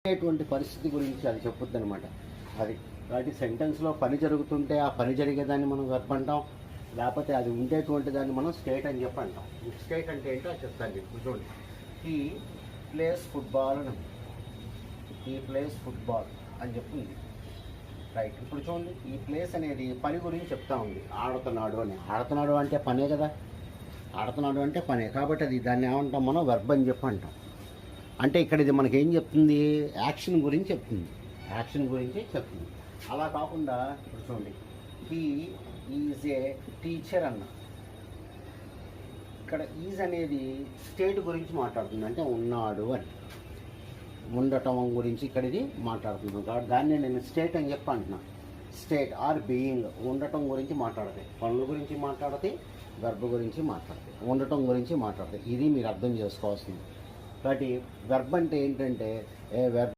అనేటువంటి పరిస్థితి గురించి అది చెప్పుద్ది అనమాట. అది కాబట్టి సెంటెన్స్లో పని జరుగుతుంటే ఆ పని జరిగేదాన్ని మనం వెర్బ్ అంటాం, లేకపోతే అది ఉండేటువంటి దాన్ని మనం స్టేట్ అని చెప్పి అంటాం. స్టేట్ అంటే ఏంటో చెప్తాను. ఇప్పుడు చూడండి, హీ ప్లేస్ ఫుట్బాల్ అని, హీ ప్లేస్ ఫుట్బాల్ అని చెప్తుంది. రైట్. ఇప్పుడు చూడండి, ఈ ప్లేస్ అనేది పని గురించి చెప్తా ఉంది. ఆడుతున్నాడు అని, ఆడుతున్నాడు అంటే పనే కదా, ఆడుతున్నాడు అంటే పనే, కాబట్టి అది దాన్ని ఏమంటాం మనం, వెర్బ్ అని చెప్పి అంటాం. అంటే ఇక్కడ ఇది మనకి ఏం చెప్తుంది, యాక్షన్ గురించి చెప్తుంది, యాక్షన్ గురించి చెప్తుంది. అలా కాకుండా ఇప్పుడు చూడండి, హీ ఈజ్ ఏ టీచర్ అన్న, ఇక్కడ ఈజ్ అనేది స్టేట్ గురించి మాట్లాడుతుంది, అంటే ఉన్నాడు అని, ఉండటం గురించి ఇక్కడ ఇది మాట్లాడుతున్నాం. కాబట్టి దాన్ని నేను స్టేట్ అని చెప్పి అంటున్నా. స్టేట్ ఆర్ బీయింగ్ ఉండటం గురించి మాట్లాడతాయి, పనుల గురించి మాట్లాడతాయి, వెర్బ్ గురించి మాట్లాడతాయి, ఉండటం గురించి మాట్లాడతాయి. ఇది మీరు అర్థం చేసుకోవాల్సింది. కాబట్టి వెర్బ్ అంటే ఏంటంటే వెర్బ్